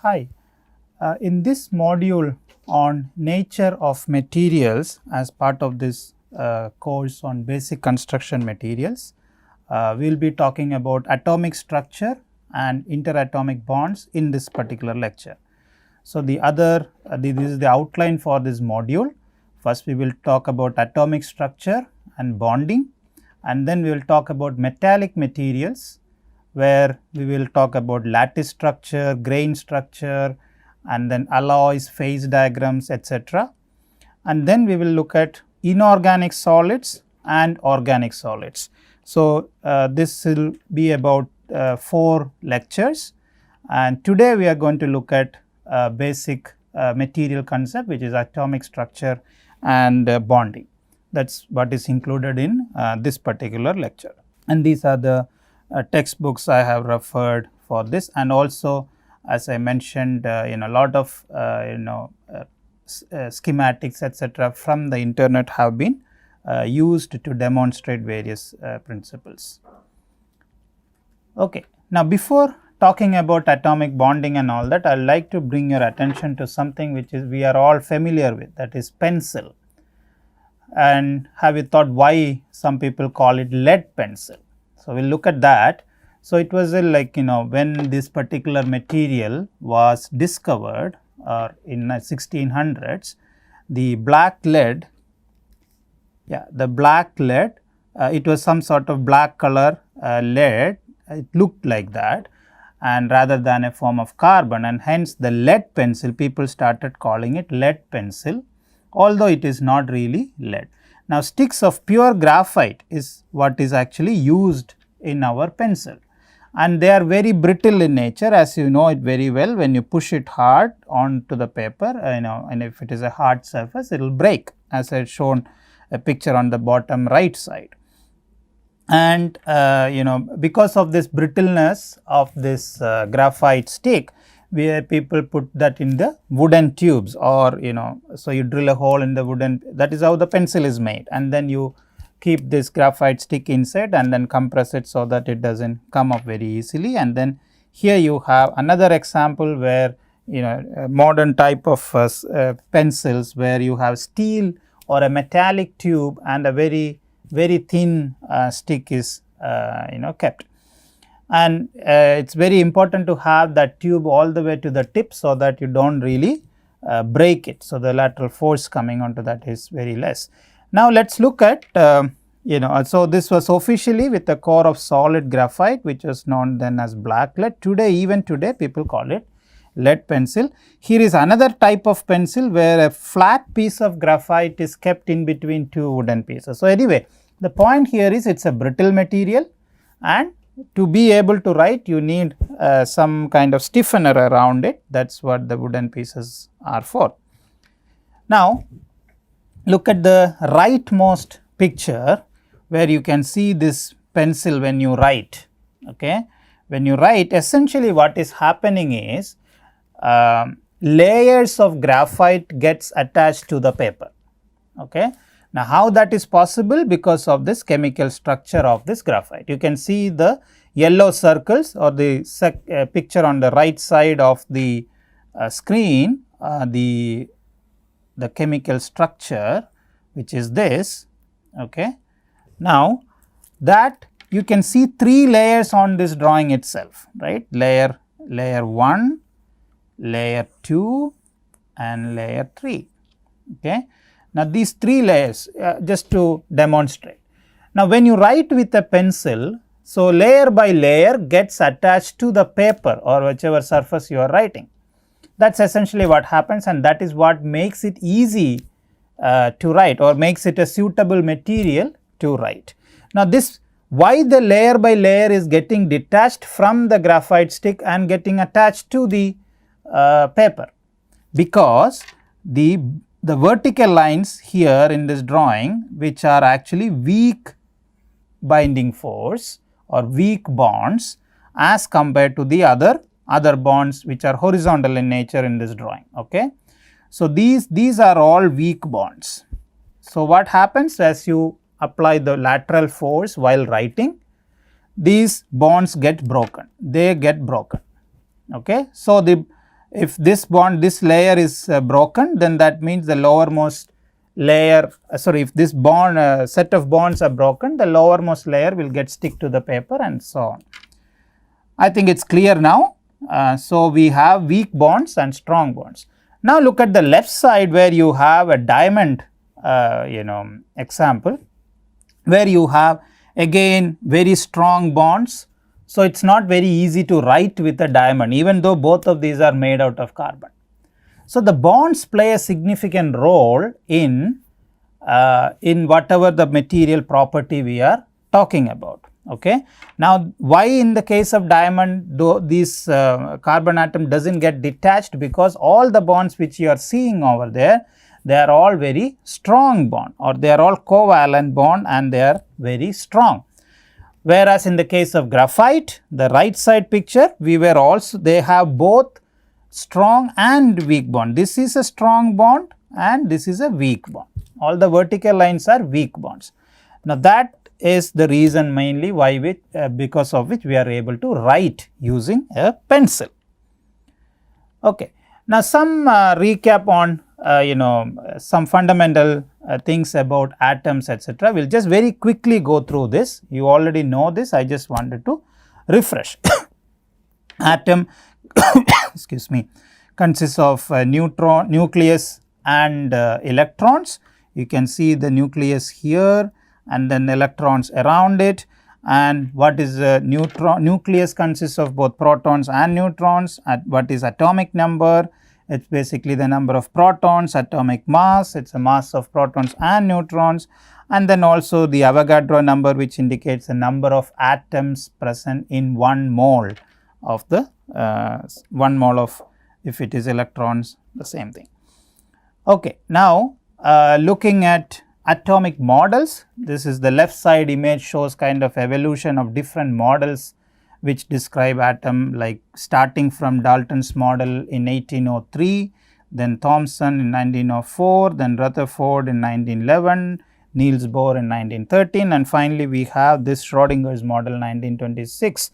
Hi, in this module on nature of materials as part of this course on basic construction materials, we will be talking about atomic structure and interatomic bonds in this particular lecture. So, this is the outline for this module. First we will talk about atomic structure and bonding, and then we will talk about metallic materials, where we will talk about lattice structure, grain structure, and then alloys, phase diagrams, etc. And then we will look at inorganic solids and organic solids. So, this will be about 4 lectures, and today we are going to look at basic material concept, which is atomic structure and bonding. That is what is included in this particular lecture, and these are the textbooks I have referred for this, and also as I mentioned a lot of schematics etc. from the internet have been used to demonstrate various principles. Okay. Now, before talking about atomic bonding and all that, I would like to bring your attention to something which is we are all familiar with, that is pencil. And have you thought why some people call it lead pencil? So, we will look at that. So, it was when this particular material was discovered in 1600s, the black lead, it was some sort of black color lead, it looked like that, and rather than a form of carbon, and hence the lead pencil, people started calling it lead pencil, although it is not really lead. Now, sticks of pure graphite is what is actually used in our pencil, and they are very brittle in nature, as you know it very well. When you push it hard onto the paper, and if it is a hard surface, it will break, as I had shown a picture on the bottom right side. And because of this brittleness of this graphite stick, where people put that in the wooden tubes, or so you drill a hole in the wooden, that is how the pencil is made, and then you keep this graphite stick inside and then compress it so that it does not come up very easily. And then here you have another example where a modern type of pencils, where you have steel or a metallic tube and a very thin stick is kept. And it is very important to have that tube all the way to the tip, so that you do not really break it. So, the lateral force coming onto that is very less. Now, let us look at so this was officially with the core of solid graphite, which was known then as black lead. Even today people call it lead pencil. Here is another type of pencil where a flat piece of graphite is kept in between 2 wooden pieces. So, anyway, the point here is it is a brittle material, and to be able to write you need some kind of stiffener around it. That is what the wooden pieces are for. Now, look at the rightmost picture, where you can see this pencil when you write. Okay. When you write, essentially what is happening is layers of graphite gets attached to the paper. Okay. Now, how that is possible? Because of this chemical structure of this graphite. You can see the yellow circles, or the picture on the right side of the screen, the chemical structure, which is this. Okay. Now, that you can see 3 layers on this drawing itself, right? Layer 1, layer 2 and layer 3. Okay. Now, these 3 layers just to demonstrate. Now, when you write with a pencil, so layer by layer gets attached to the paper or whichever surface you are writing. That is essentially what happens, and that is what makes it easy to write, or makes it a suitable material to write. Now, this why the layer by layer is getting detached from the graphite stick and getting attached to the paper, because the vertical lines here in this drawing, which are actually weak binding force or weak bonds, as compared to the other bonds which are horizontal in nature in this drawing. Okay. So, these are all weak bonds. So, what happens as you apply the lateral force while writing, these bonds get broken, they get broken. Okay. So, if this bond, this layer is broken, then that means the lowermost layer, if this bond set of bonds are broken, the lowermost layer will get stick to the paper and so on. I think it's clear now. So we have weak bonds and strong bonds. Now look at the left side where you have a diamond example, where you have again very strong bonds. So it's not very easy to write with a diamond, even though both of these are made out of carbon. So the bonds play a significant role in whatever the material property we are talking about. Okay. Now, why in the case of diamond, though this carbon atom doesn't get detached? Because all the bonds which you are seeing over there, they are all very strong bond, or they are all covalent bond, and they are very strong. Whereas in the case of graphite, the right side picture, they have both strong and weak bond. This is a strong bond and this is a weak bond. All the vertical lines are weak bonds. Now that is the reason mainly why because of which we are able to write using a pencil. Okay. Now some recap on some fundamental things about atoms, etc. We will just very quickly go through this. You already know this, I just wanted to refresh. Atom excuse me, consists of nucleus and electrons. You can see the nucleus here and then electrons around it. And what is the nucleus consists of both protons and neutrons. What is atomic number? It is basically the number of protons. Atomic mass, it is a mass of protons and neutrons. And then also the Avogadro number, which indicates the number of atoms present in 1 mole of the 1 mole of, if it is electrons, the same thing. Okay. Now looking at atomic models, this is the left side image, shows kind of evolution of different models which describe atom, like starting from Dalton's model in 1803, then Thomson in 1904, then Rutherford in 1911, Niels Bohr in 1913, and finally we have this Schrodinger's model 1926,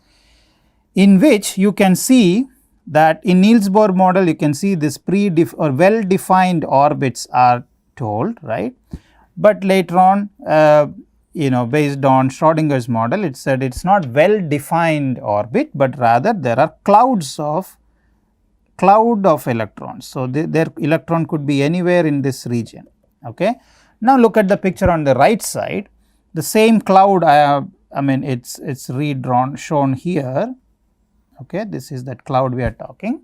in which you can see that in Niels Bohr model you can see this well defined orbits are told, right. But later on, based on Schrodinger's model, it said it is not well defined orbit, but rather there are cloud of electrons. So their electron could be anywhere in this region. Okay. Now look at the picture on the right side. The same cloud, it's redrawn, shown here. Okay, this is that cloud we are talking.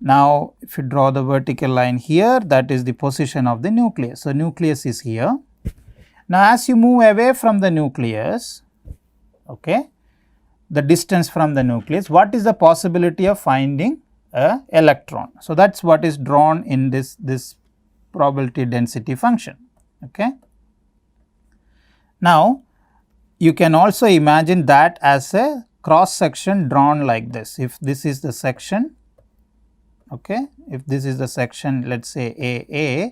Now if you draw the vertical line here, that is the position of the nucleus. So nucleus is here. Now as you move away from the nucleus, okay, the distance from the nucleus, what is the possibility of finding a electron? So that is what is drawn in this probability density function. Okay. Now you can also imagine that as a cross section drawn like this. If this is the section, okay, if this is the section, let us say AA,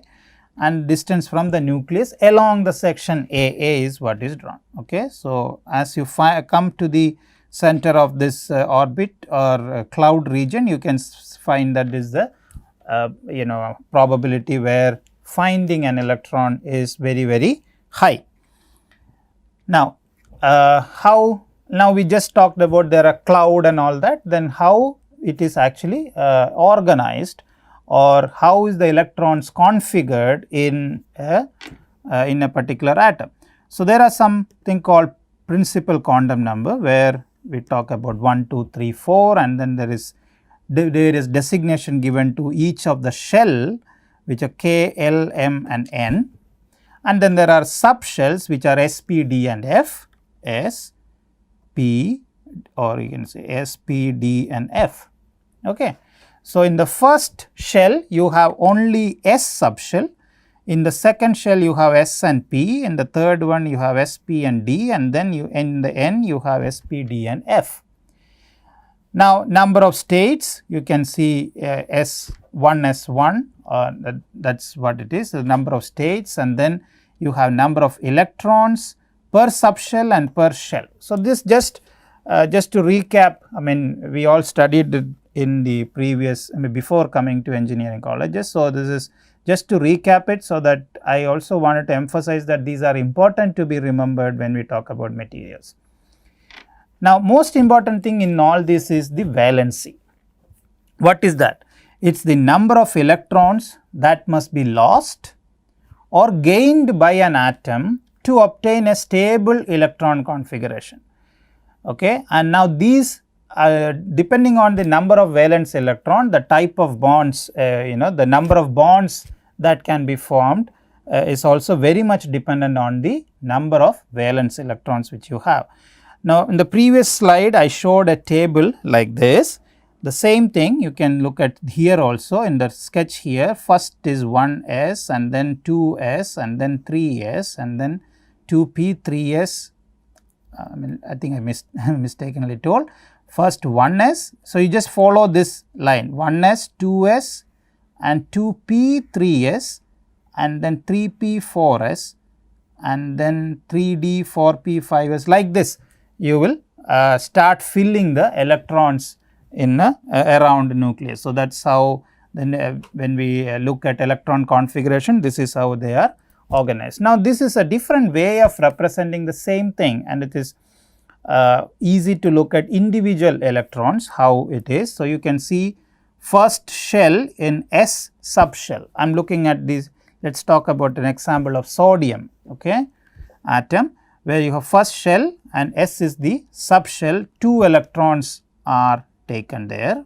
and distance from the nucleus along the section AA is what is drawn. Okay. So as you come to the center of this orbit or cloud region, you can find that is the probability where finding an electron is very, very high. Now now we just talked about there are cloud and all that, then how it is actually organized, or how is the electrons configured in a particular atom. So there are something called principal quantum number, where we talk about 1, 2, 3, 4, and then there is designation given to each of the shell, which are K, L, M and N, and then there are subshells which are S, P, D and F, S, P, or you can say S, P, D and F. Okay. So in the first shell you have only S subshell, in the second shell you have S and P, in the third one you have S, P and D, and then in the N you have S, P, D and F. Now number of states, you can see S1, S1, that is what it is, the number of states, and then you have number of electrons per subshell and per shell. So this just to recap, we all studied in the previous, before coming to engineering colleges. So, this is just to recap it, so that I also wanted to emphasize that these are important to be remembered when we talk about materials. Now, most important thing in all this is the valency. What is that? It is the number of electrons that must be lost or gained by an atom to obtain a stable electron configuration. Okay. And now these depending on the number of valence electron, the type of bonds, the number of bonds that can be formed is also very much dependent on the number of valence electrons which you have. Now, in the previous slide I showed a table like this. The same thing you can look at here also in the sketch here. First is 1s and then 2s and then 3s and then 2p, 3s. I think I mistakenly told. First 1s. So, you just follow this line 1s, 2s and 2p, 3s and then 3p, 4s and then 3d, 4p, 5s, like this. You will start filling the electrons in around nucleus. So, that is how then when we look at electron configuration, this is how they are organized. Now, this is a different way of representing the same thing, and it is easy to look at individual electrons how it is. So, you can see first shell in S subshell. I am looking at this. Let us talk about an example of sodium atom, where you have first shell and S is the subshell. 2 electrons are taken there.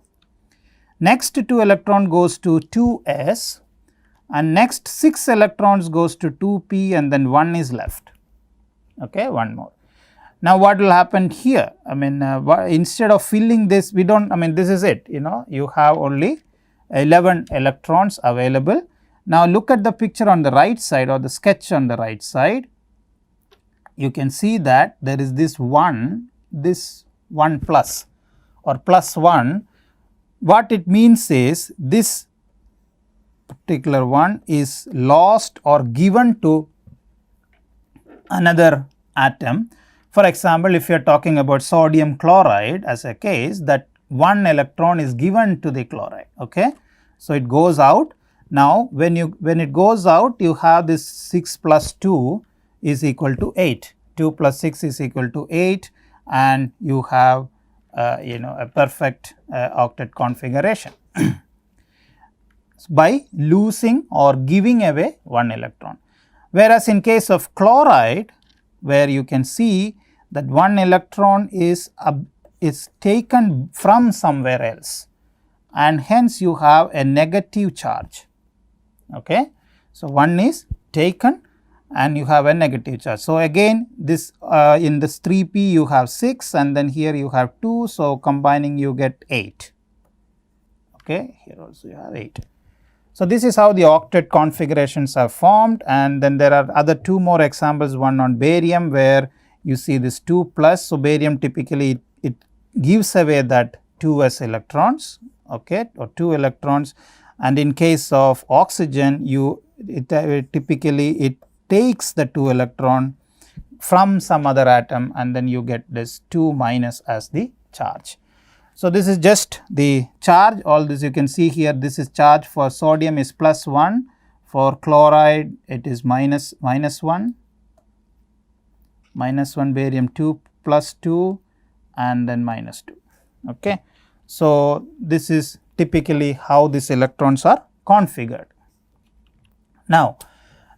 Next 2 electron goes to 2s and next 6 electrons goes to 2p and then 1 is left, one more. Now, what will happen here? Instead of filling this, we do not, this is it, you have only 11 electrons available. Now, look at the picture on the right side or the sketch on the right side. You can see that there is this 1 plus or plus 1. What it means is this particular one is lost or given to another atom. For example, if you are talking about sodium chloride as a case, that 1 electron is given to the chloride. So, it goes out. Now, when it goes out, you have this 6 plus 2 is equal to 8. 2 plus 6 is equal to 8 and you have a perfect octet configuration by losing or giving away 1 electron. Whereas, in case of chloride, where you can see that 1 electron is taken from somewhere else and hence you have a negative charge. So, 1 is taken and you have a negative charge. So, again this in this 3p you have 6 and then here you have 2. So, combining you get 8, here also you have 8. So, this is how the octet configurations are formed, and then there are other 2 more examples, one on barium where you see this 2 plus. So, barium typically it gives away that 2s electrons or 2 electrons, and in case of oxygen typically it takes the 2 electron from some other atom and then you get this 2 minus as the charge. So, this is just the charge. All this you can see here, this is charge for sodium is plus 1, for chloride it is minus 1, barium 2 plus 2 and then minus 2. So, this is typically how these electrons are configured. Now,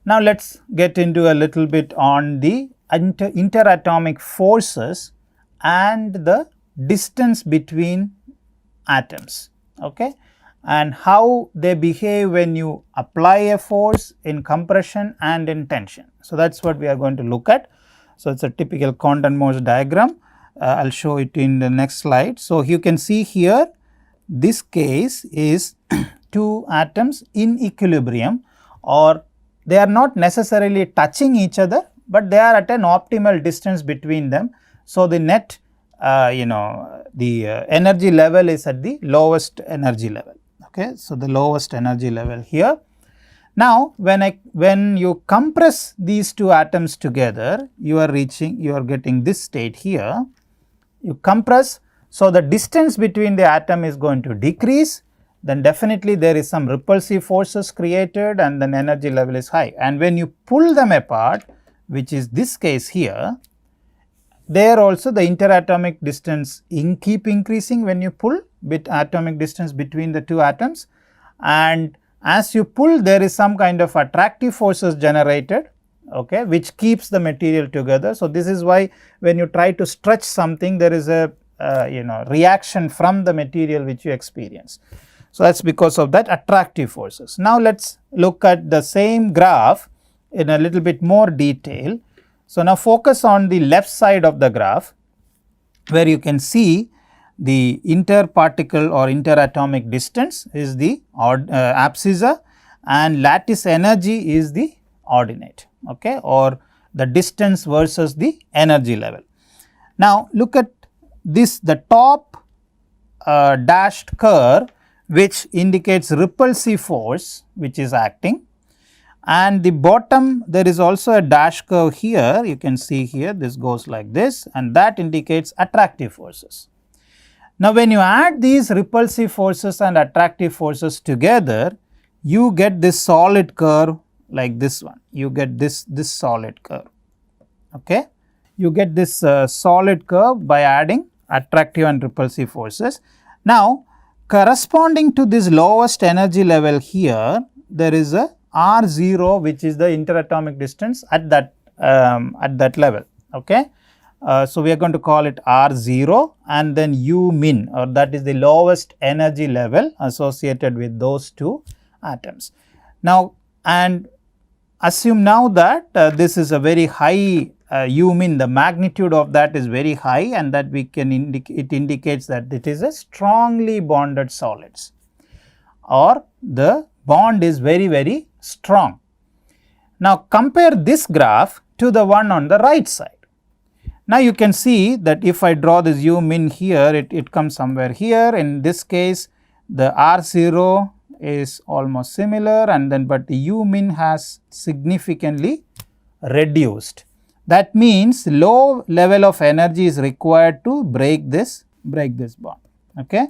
let us get into a little bit on the interatomic forces and the distance between atoms, and how they behave when you apply a force in compression and in tension. So, that is what we are going to look at. So, it is a typical Condon-Morse diagram. I will show it in the next slide. So, you can see here this case is 2 atoms in equilibrium, or they are not necessarily touching each other, but they are at an optimal distance between them. So, the net the energy level is at the lowest energy level. So, the lowest energy level here. Now, when you compress these 2 atoms together, you are getting this state here. You compress. So, the distance between the atom is going to decrease, then definitely there is some repulsive forces created and then energy level is high. And when you pull them apart, which is this case here, there also the interatomic distance keep increasing when you pull atomic distance between the two atoms, and as you pull there is some kind of attractive forces generated, okay, which keeps the material together. So, this is why when you try to stretch something there is a reaction from the material which you experience. So, that is because of that attractive forces. Now, let us look at the same graph in a little bit more detail. So, now focus on the left side of the graph where you can see the interparticle or interatomic distance is the abscissa and lattice energy is the ordinate, okay, or the distance versus the energy level. Now, look at this, the top dashed curve which indicates repulsive force which is acting, and the bottom there is also a dash curve here, you can see here this goes like this, and that indicates attractive forces. Now, when you add these repulsive forces and attractive forces together, you get this solid curve like this one, you get this solid curve, okay. You get this solid curve by adding attractive and repulsive forces. Now, corresponding to this lowest energy level here, there is a R0 which is the interatomic distance at that level, okay. So, we are going to call it R0 and then U min, or that is the lowest energy level associated with those two atoms. Now, and assume now that this is a very high U min, the magnitude of that is very high, and that we can it indicates that it is a strongly bonded solids, or the bond is very strong. Now, compare this graph to the one on the right side. Now, you can see that if I draw this U min here, it comes somewhere here. In this case, the R0 is almost similar, and then but the U min has significantly reduced. That means low level of energy is required to break this bond, okay.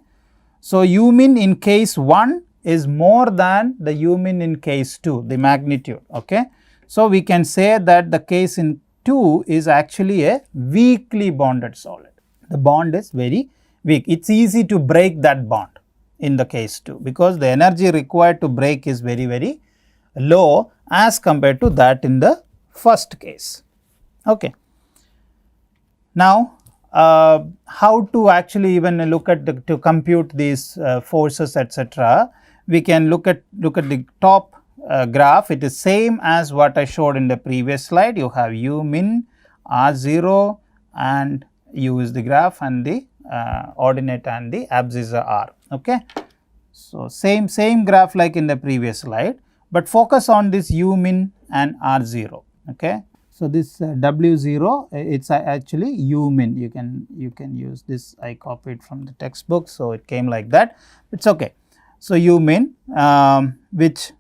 So, U min in case 1 is more than the U min in case 2, the magnitude, okay. So, we can say that the case in 2 is actually a weakly bonded solid. The bond is very weak. It is easy to break that bond in the case 2 because the energy required to break is very low as compared to that in the first case, okay. Now, how to actually even look at to compute these forces, etc. We can look at the top graph. It is same as what I showed in the previous slide. You have U min, R0, and U is the graph and the ordinate and the abscissa R, okay. So, same graph like in the previous slide, but focus on this U min and R0, okay. So, this W0 it is actually U min, you can use this, I copied from the textbook. So, it came like that, it is okay. So, U min which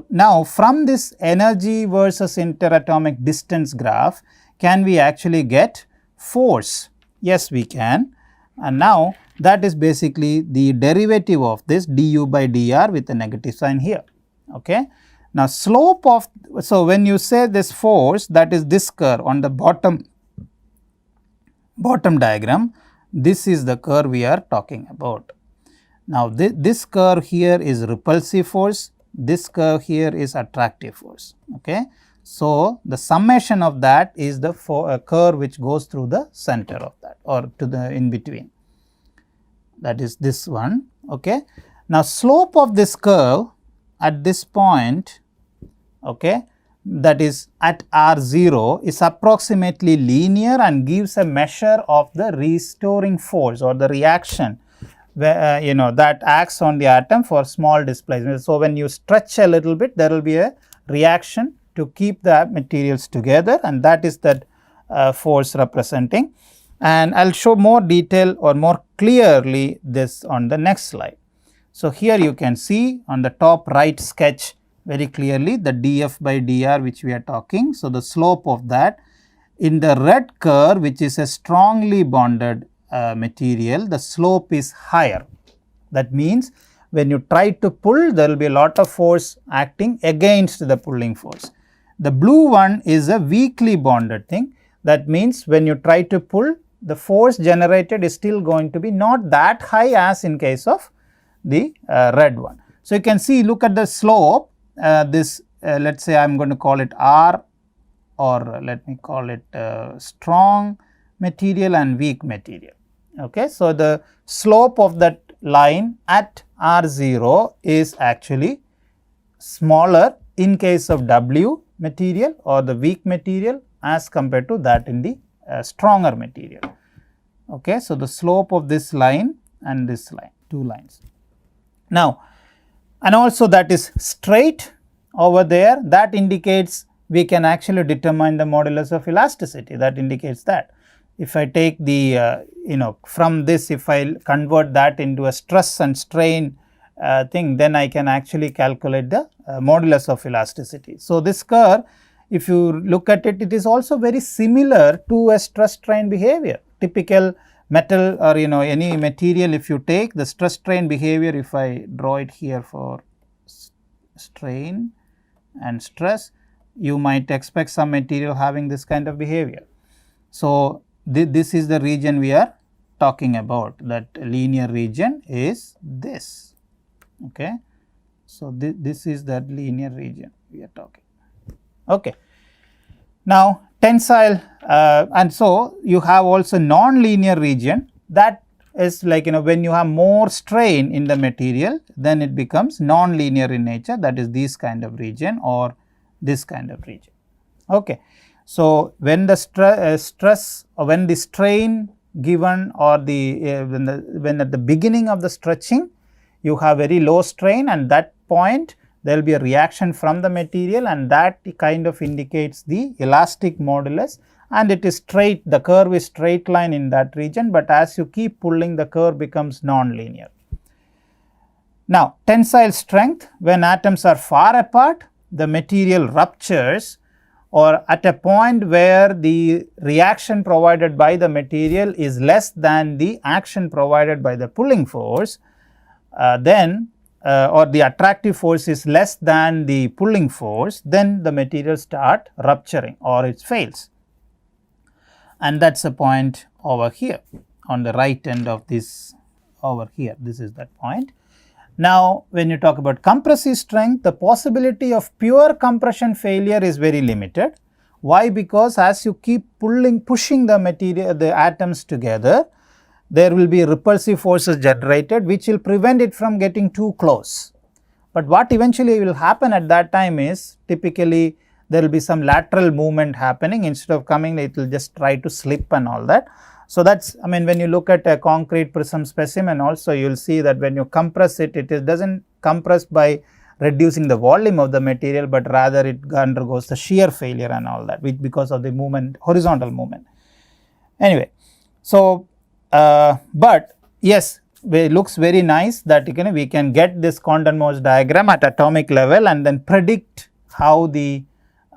now from this energy versus interatomic distance graph, can we actually get force? Yes, we can, and now that is basically the derivative of this du by dr with a negative sign here, okay. Now, slope of, so when you say this force, that is this curve on the bottom diagram, this is the curve we are talking about. Now, this curve here is repulsive force, this curve here is attractive force, okay. So, the summation of that is the curve which goes through the center of that or to the in between, that is this one, okay. Now, slope of this curve at this point, okay, that is at R0 is approximately linear and gives a measure of the restoring force or the reaction where that acts on the atom for small displacement. So, when you stretch a little bit, there will be a reaction to keep the materials together, and that is that force representing, and I will show more detail or more clearly this on the next slide. So, here you can see on the top right sketch very clearly the df by dr which we are talking. So, the slope of that in the red curve, which is a strongly bonded material, the slope is higher. That means when you try to pull, there will be a lot of force acting against the pulling force. The blue one is a weakly bonded thing. That means when you try to pull, the force generated is still going to be not that high as in case of the red one. So, you can see, look at the slope, this let us say I am going to call it R, or let me call it strong material and weak material. Okay. So, the slope of that line at R0 is actually smaller in case of W material or the weak material as compared to that in the stronger material. Okay. So, the slope of this line and this line, two lines. Now, and also that is straight over there, that indicates we can actually determine the modulus of elasticity, that indicates that. If I take the from this, if I convert that into a stress and strain thing, then I can actually calculate the modulus of elasticity. So, this curve, if you look at it, it is also very similar to a stress strain behavior. Typical metal or any material, if you take the stress strain behavior, if I draw it here for strain and stress, you might expect some material having this kind of behavior. So, this is the region we are talking about, that linear region is this. Okay. So, this is that linear region we are talking. Okay. Now, tensile and so you have also non-linear region, that is like when you have more strain in the material, then it becomes non-linear in nature, that is this kind of region or this kind of region. Okay. So, when the stress or when the strain given or the when at the beginning of the stretching you have very low strain, and that point there will be a reaction from the material, and that kind of indicates the elastic modulus, and it is straight, the curve is straight line in that region, but as you keep pulling, the curve becomes non-linear. Now, tensile strength, when atoms are far apart, the material ruptures, or at a point where the reaction provided by the material is less than the action provided by the pulling force, or the attractive force is less than the pulling force, then the material start rupturing or it fails. And that is a point over here on the right end of this over here, this is that point. Now, when you talk about compressive strength, the possibility of pure compression failure is very limited. Why? Because as you keep pushing the material, the atoms together, there will be repulsive forces generated which will prevent it from getting too close. But what eventually will happen at that time is, typically there will be some lateral movement happening, instead of coming it will just try to slip and all that. So, that is, I mean, when you look at a concrete prism specimen also, you will see that when you compress it, it does not compress by reducing the volume of the material, but rather it undergoes the shear failure and all that, which because of the movement, horizontal movement. Anyway, so, but yes, it looks very nice that we can get this Condon-Morse diagram at atomic level and then predict how the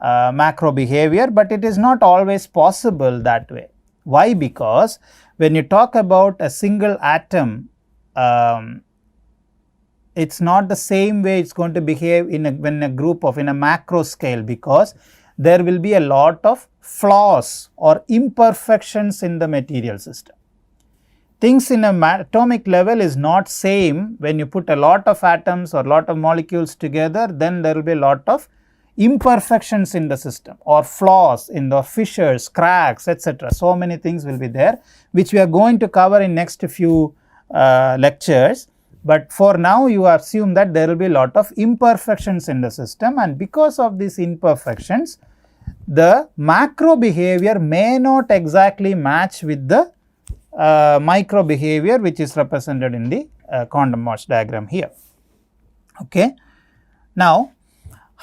macro behavior, but it is not always possible that way. Why? Because when you talk about a single atom, it is not the same way it is going to behave in a group of in a macro scale, because there will be a lot of flaws or imperfections in the material system. Things in a atomic level is not same. When you put a lot of atoms or lot of molecules together, then there will be a lot of imperfections in the system or flaws in the fissures, cracks, etc. So many things will be there, which we are going to cover in next few lectures. But for now, you assume that there will be a lot of imperfections in the system, and because of these imperfections, the macro behavior may not exactly match with the micro behavior which is represented in the Condon-Morse diagram here. Okay. Now,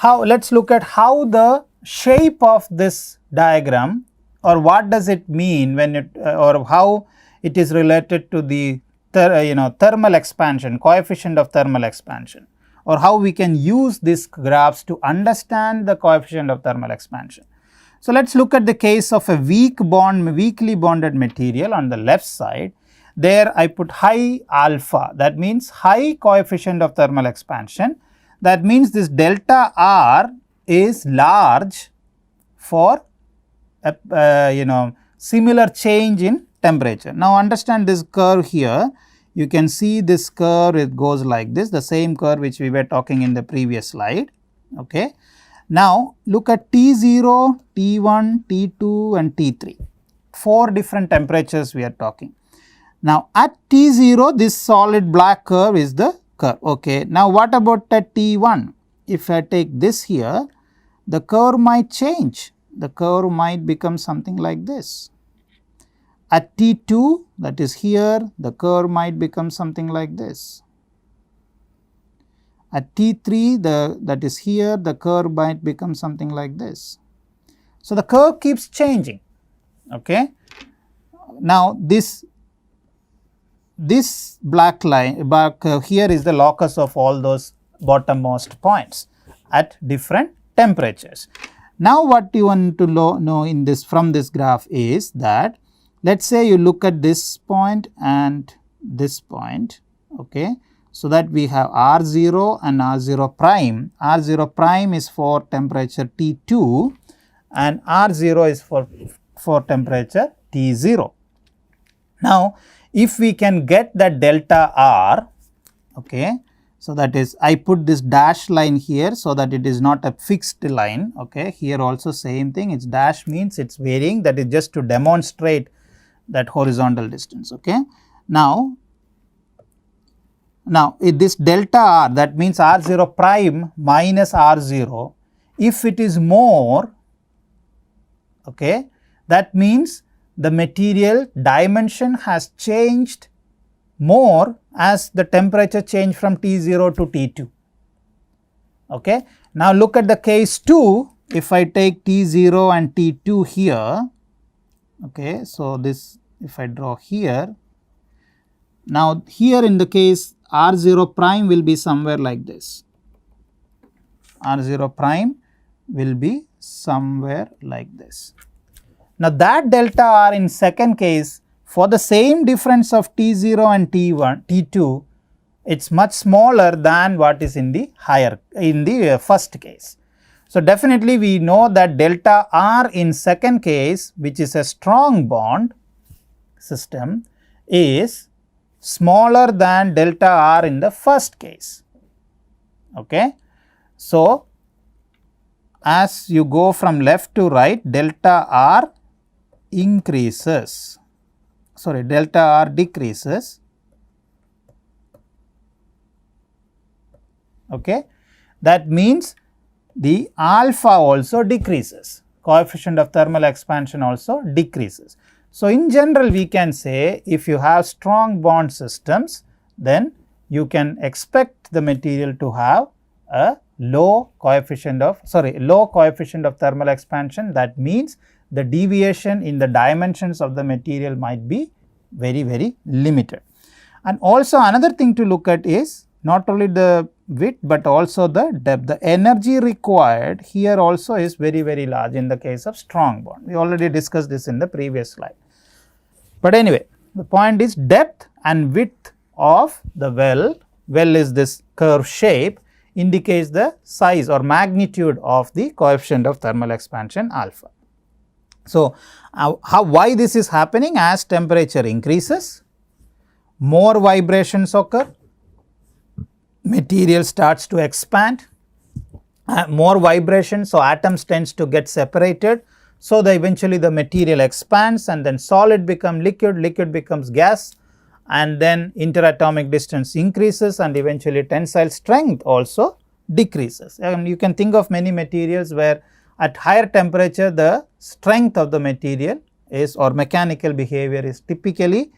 let us look at how the shape of this diagram, or what does it mean when it or how it is related to the thermal expansion, coefficient of thermal expansion, or how we can use these graphs to understand the coefficient of thermal expansion. So, let us look at the case of a weakly bonded material on the left side. There I put high alpha, that means high coefficient of thermal expansion. That means this delta R is large for a similar change in temperature. Now understand this curve here. You can see this curve, it goes like this, the same curve which we were talking in the previous slide. Okay. Now look at T0, T1, T2 and T3. 4 different temperatures we are talking. Now at T0, this solid black curve is the curve. Okay. Now what about at T1? If I take this here, the curve might change. The curve might become something like this. At T2, that is here, the curve might become something like this. At T3, that is here, the curve might become something like this. So the curve keeps changing. Okay. Now this black line, black curve here is the locus of all those bottommost points at different temperatures. Now what you want to know in this from this graph is that, let us say you look at this point and this point. Okay. So that we have R0 and R0 prime. R0 prime is for temperature T2 and R0 is for temperature T0. Now if we can get that delta R, okay, so that is, I put this dash line here so that it is not a fixed line. Okay. Here also same thing, its dash means it's varying, that is just to demonstrate that horizontal distance. Okay. Now this delta R, that means R0 prime minus R0, if it is more, okay, that means the material dimension has changed more as the temperature change from T0 to T2. Okay. Now look at the case 2, if I take T0 and T2 here, okay, so this if I draw here, now here in the case R0 prime will be somewhere like this. R0 prime will be somewhere like this. Now that delta R in second case, for the same difference of T0 and T2, it's much smaller than what is in the first case. So definitely we know that delta R in second case, which is a strong bond system, is smaller than delta R in the first case. Okay. So as you go from left to right, delta R increases, sorry, delta R decreases. Okay. That means the alpha also decreases, coefficient of thermal expansion also decreases. So in general we can say, if you have strong bond systems, then you can expect the material to have a low coefficient of thermal expansion. That means the deviation in the dimensions of the material might be very, very limited. And also another thing to look at is not only the width but also the depth. The energy required here also is very, very large in the case of strong bond. We already discussed this in the previous slide. But anyway, the point is depth and width of the well is this curve shape, indicates the size or magnitude of the coefficient of thermal expansion alpha. So why this is happening? As temperature increases, more vibrations occur, material starts to expand, more vibrations, so atoms tends to get separated. So eventually the material expands and then solid become liquid, liquid becomes gas, and then interatomic distance increases and eventually tensile strength also decreases. And you can think of many materials where at higher temperature the strength of the material is, or mechanical behavior is typically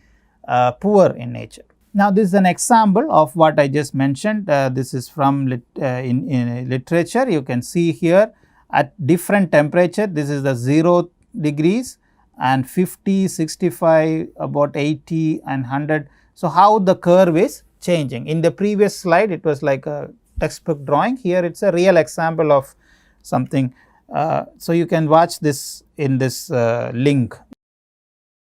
poor in nature. Now this is an example of what I just mentioned. This is from in literature. You can see here at different temperature, this is the 0 degrees and 50, 65, about 80 and 100. So how the curve is changing. In the previous slide it was like a textbook drawing, here it is a real example of something. So you can watch this in this link